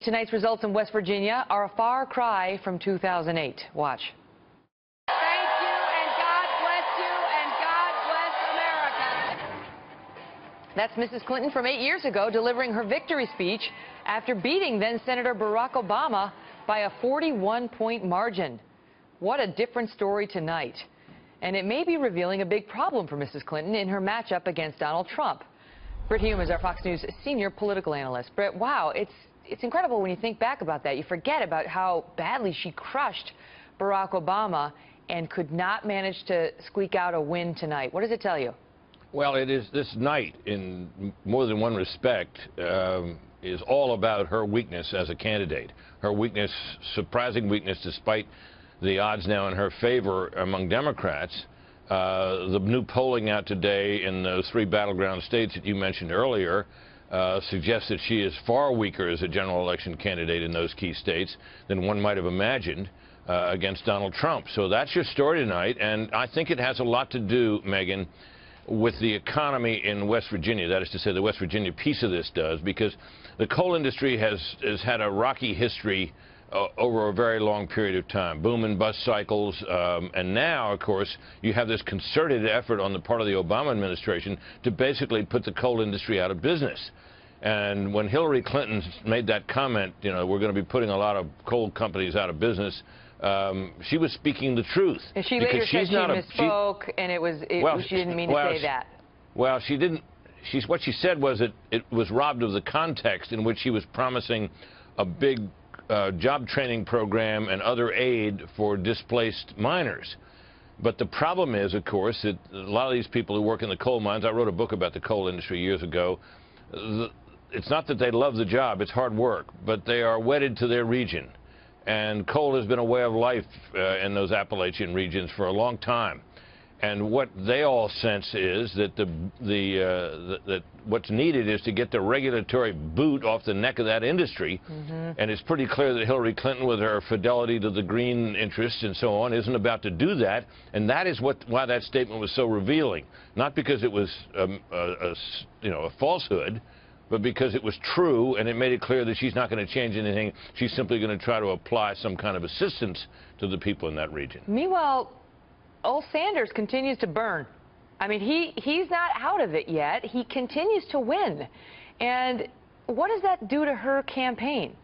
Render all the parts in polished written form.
Tonight's results in West Virginia are a far cry from 2008. Watch. Thank you, and God bless you, and God bless America. That's Mrs. Clinton from 8 years ago delivering her victory speech after beating then-Senator Barack Obama by a 41-point margin. What a different story tonight. And it may be revealing a big problem for Mrs. Clinton in her matchup against Donald Trump. Britt Hume is our Fox News senior political analyst. Britt, wow, it's incredible when you think back about that. You forget about how badly she crushed Barack Obama and could not manage to squeak out a win tonight. What does it tell you? Well, it is this night, in more than one respect, is all about her weakness as a candidate. Her weakness, surprising weakness, despite the odds now in her favor among Democrats. The new polling out today in those three battleground states that you mentioned earlier suggests that she is far weaker as a general election candidate in those key states than one might have imagined against Donald Trump. So that's your story tonight, and I think it has a lot to do, Megan, with the economy in West Virginia. That is to say, the West Virginia piece of this does, because the coal industry has had a rocky history over a very long period of time, boom and bust cycles, and now, of course, you have this concerted effort on the part of the Obama administration to basically put the coal industry out of business. And when Hillary Clinton made that comment, you know, we're going to be putting a lot of coal companies out of business, she was speaking the truth. And she later said she misspoke, and she didn't mean to say that. Well, she didn't. What she said was that it was robbed of the context in which she was promising a big job training program and other aid for displaced miners. But the problem is, of course, that a lot of these people who work in the coal mines, I wrote a book about the coal industry years ago, it's not that they love the job, it's hard work, but they are wedded to their region. And coal has been a way of life in those Appalachian regions for a long time. And what they all sense is that that what's needed is to get the regulatory boot off the neck of that industry. And it's pretty clear that Hillary Clinton, with her fidelity to the green interests and so on, isn't about to do that. And that is why that statement was so revealing. Not because it was a falsehood, but because it was true, and it made it clear that she's not going to change anything. She's simply going to try to apply some kind of assistance to the people in that region. Meanwhile, old Sanders continues to burn. I mean, he's not out of it yet. He continues to win. And what does that do to her campaign?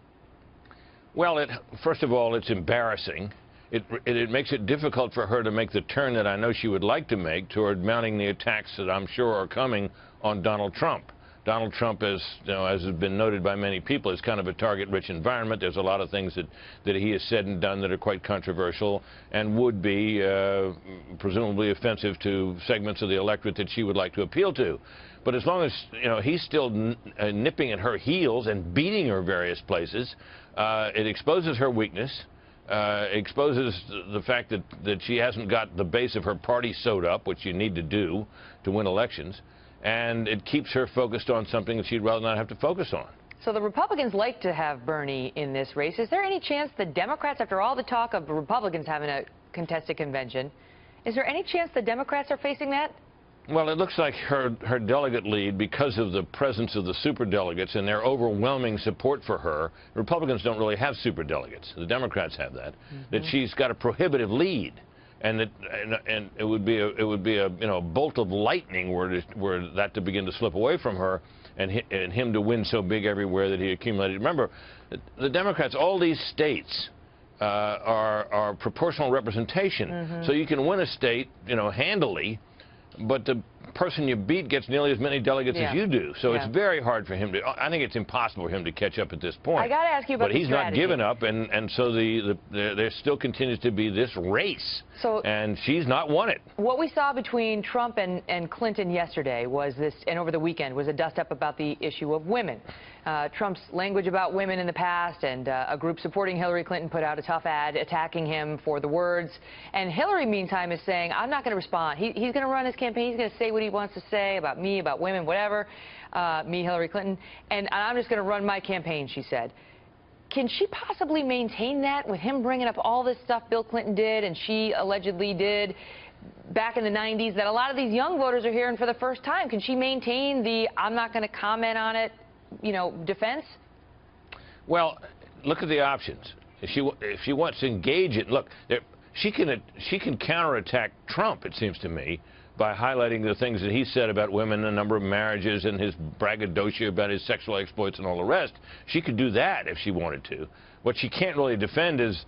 Well, first of all, it's embarrassing. It makes it difficult for her to make the turn that I know she would like to make toward mounting the attacks that I'm sure are coming on Donald Trump. Donald Trump, as has been noted by many people, is kind of a target-rich environment. There's a lot of things that he has said and done that are quite controversial and would be presumably offensive to segments of the electorate that she would like to appeal to. But as long as he's still nipping at her heels and beating her various places, it exposes her weakness. Exposes the fact that she hasn't got the base of her party sewed up, which you need to do to win elections. And it keeps her focused on something that she'd rather not have to focus on. So the Republicans like to have Bernie in this race. Is there any chance the Democrats, after all the talk of the Republicans having a contested convention, is there any chance the Democrats are facing that? Well, it looks like her delegate lead, because of the presence of the superdelegates and their overwhelming support for her. Republicans don't really have superdelegates. The Democrats have that. That she's got a prohibitive lead. And it would be a bolt of lightning were that to begin to slip away from her, and him to win so big everywhere that he accumulated. Remember, the Democrats, all these states are proportional representation, so you can win a state handily, but the person you beat gets nearly as many delegates as you do. So it's very hard for him to, I think it's impossible for him to catch up at this point. I got to ask you about the strategy. But he's not given up, and so there still continues to be this race, and she's not won it. What we saw between Trump and Clinton yesterday was this, and over the weekend, was a dust-up about the issue of women. Trump's language about women in the past, and a group supporting Hillary Clinton put out a tough ad attacking him for the words. And Hillary, meantime, is saying, I'm not going to respond. He's going to run his campaign. He's going to say what he wants to say about me, about women, whatever, me, Hillary Clinton, and I'm just going to run my campaign, she said. Can she possibly maintain that with him bringing up all this stuff Bill Clinton did and she allegedly did back in the 90s that a lot of these young voters are hearing for the first time? Can she maintain the I'm not going to comment on it, defense? Well, look at the options. If she wants to engage it, look, she can counterattack Trump, it seems to me, by highlighting the things that he said about women, the number of marriages, and his braggadocio about his sexual exploits and all the rest. She could do that if she wanted to. What she can't really defend is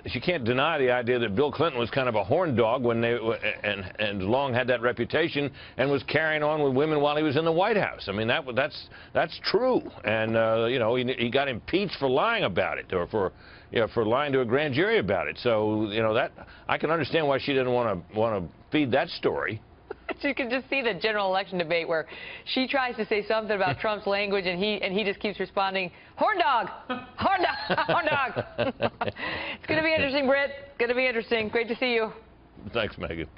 she can't deny the idea that Bill Clinton was kind of a horn dog when and long had that reputation and was carrying on with women while he was in the White House. I mean, that's true. And you know, he got impeached for lying about it, or for lying to a grand jury about it. So you know, that I can understand why she didn't want to feed that story. You can just see the general election debate where she tries to say something about Trump's language, and he just keeps responding, horn dog, horn dog, horn dog. It's going to be interesting, Britt. It's going to be interesting. Great to see you. Thanks, Megan.